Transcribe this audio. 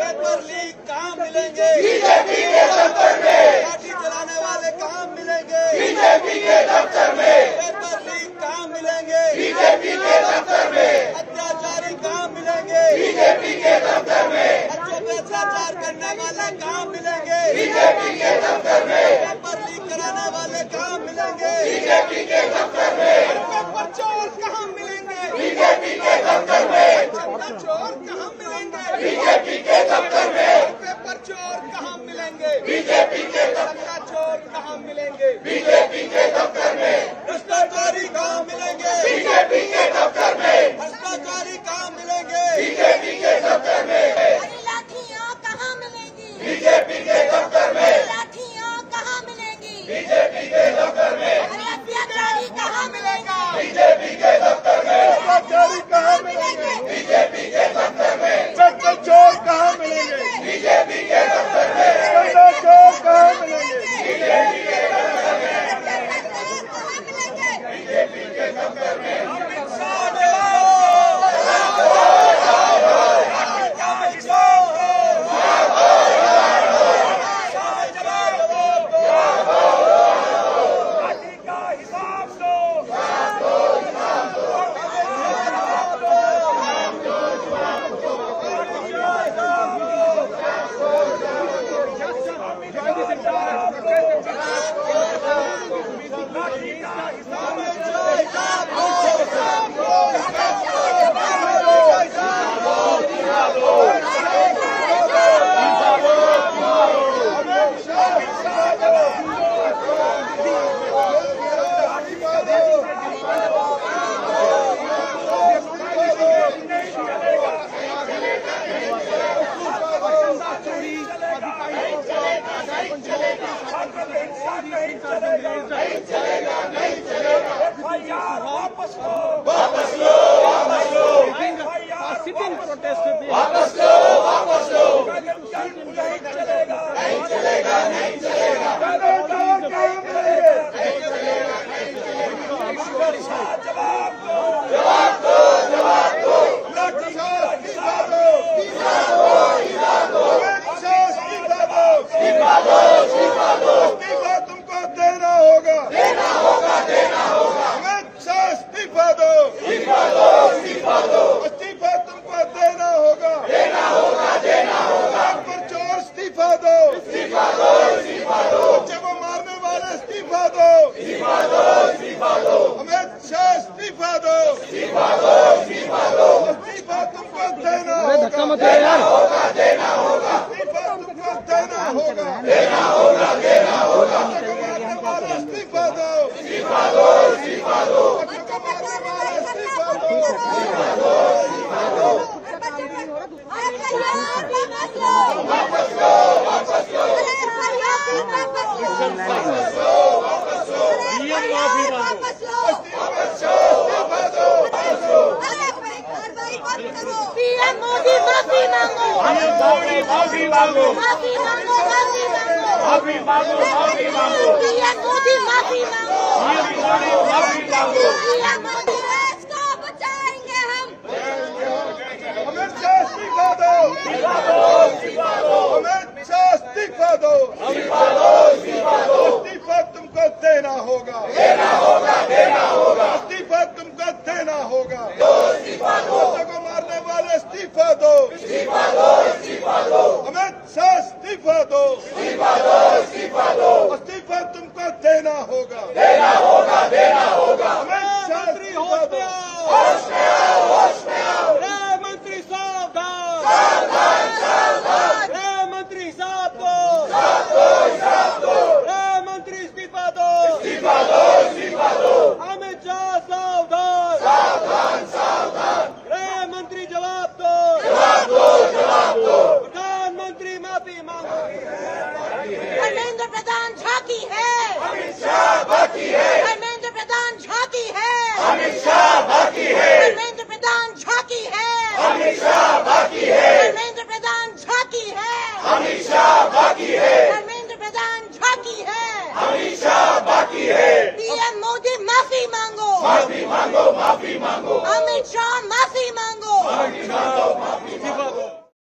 Paper leak कहाँ मिलेंगे? BJP के दफ्तर में। लाठी चलाने वाले कहाँ मिलेंगे? बीजेपी के दफ्तर में। पेपर लीक कहाँ मिलेंगे? बीजेपी के दफ्तर में। अत्याचारी कहाँ मिलेंगे? बीजेपी के दफ्तर में। बच्चों पे अत्याचार करने वाले कहाँ मिलेंगे? बीजेपी के दफ्तर में। पेपर लीक कराने वाले कहाँ मिलेंगे? बीजेपी के दफ्तर में। पेपर चोर कहाँ मिलेंगे? बीजेपी के दफ्तर में। चंदा चोर कहाँ मिलेंगे? बीजेपी के दफ्तर में। पेपर चोर कहाँ मिलेंगे? बीजेपी के चंदा चोर कहाँ मिलेंगे? बीजेपी के दफ्तर में। भ्रष्टाचारी कहाँ मिलेंगे? बीजेपी के दफ्तर में। भ्रष्टाचारी कहाँ मिलेंगे? बीजेपी के दफ्तर में। लाठियाँ कहाँ मिलेंगी? बीजेपी के दफ्तर में। लाठियाँ कहाँ मिलेंगी? बीजेपी के दफ्तर में। अत्याचारी कहाँ मिलेगा? बीजेपी के दफ्तर में। भ्रष्टाचारी कहाँ मिलेंगे? बीजेपी के दफ्तर में। चंदा चोर कहाँ मिलेंगे? बीजेपी के दफ्तर में। चंदा चोर कहाँ मिलेंगे? बीजेपी के दफ्तर में। कहाँ मिलेंगे? बीजेपी के दफ्तर में। वापस लो। वापस लो। वापस लो। सिटिंग प्रोटेस्ट वापस लो। वापस लो। नहीं चलेगा। नहीं चलेगा। नहीं चलेगा। जवाब दो। जवाब दो। जवाब दो। इस्तीफा दो। इस्तीफा दो। तुमको देना होगा। देना होगा। देना होगा। इस्तीफा दो। इस्तीफा दो। इस्तीफा दो। इस्तीफा तुमको देना होगा। देना होगा। देना होगा। पेपर चोर इस्तीफा दो। इस्तीफा दो। इस्तीफा दो। बच्चे को मारने वाले इस्तीफा दो। इस्तीफा दो। इस्तीफा दो। अमित शाह इस्तीफा दो। इस्तीफा दो। इस्तीफा दो। इस्तीफा तुमको देना होगा। देना होगा। देना होगा। इस्तीफा तुमको देना होगा। देना होगा। देना होगा। बच्चे को मारने वाले इस्तीफा दो। इस्तीफा दो। इस्तीफा दो। बच्चे को मारने वाले इस्तीफा दो। वापस लो। वापस लो। पीएम मोदी माफी मांगो। माफी मांगो। माफी मांगो। माफी मांगो। माफी मांगो। माफी मांगो। पीएम मोदी माफी मांगो। माफी मांगो। पीएम मोदी देश को बचाएंगे हम। अमित शाह इस्तीफा दो। अमित शाह इस्तीफा दो। इस्तीफा तुमको देना होगा। देना होगा। देना होगा। इस्तीफा तुमको देना होगा। इस्तीफा दो। बच्चों को मारने वाले इस्तीफा दो। इस्तीफा दो। इस्तीफा दो। अमित शाह इस्तीफा दो। इस्तीफा दो। इस्तीफा दो। इस्तीफा तुमको देना होगा। देना होगा। देना होगा। अमित शाह इस्तीफा दो। होश में आओ। होश में आओ। मंत्री सावधान। सावधान। सावधान। मंत्री हिसाब दो। हिसाब दो। हिसाब दो। मंत्री इस्तीफा दो। इस्तीफा दो। इस्तीफा दो। अमित शाह सावधान। सावधान। सावधान। मंत्री जवाब दो। जवाब दो। जवाब दो। प्रधानमंत्री माफी मांगो। धर्मेंद्र प्रधान झांकी है, अमित शाह बाकी है, धर्मेंद्र प्रधान झांकी है, अमित शाह बाकी है, धर्मेंद्र प्रधान झांकी है, अमित शाह बाकी है, धर्मेंद्र प्रधान झांकी है, अमित शाह बाकी है, धर्मेंद्र प्रधान झांकी है। अमित शाह बाकी है। पीएम मोदी माफी मांगो, माफी मांगो, माफी मांगो, अमित शाह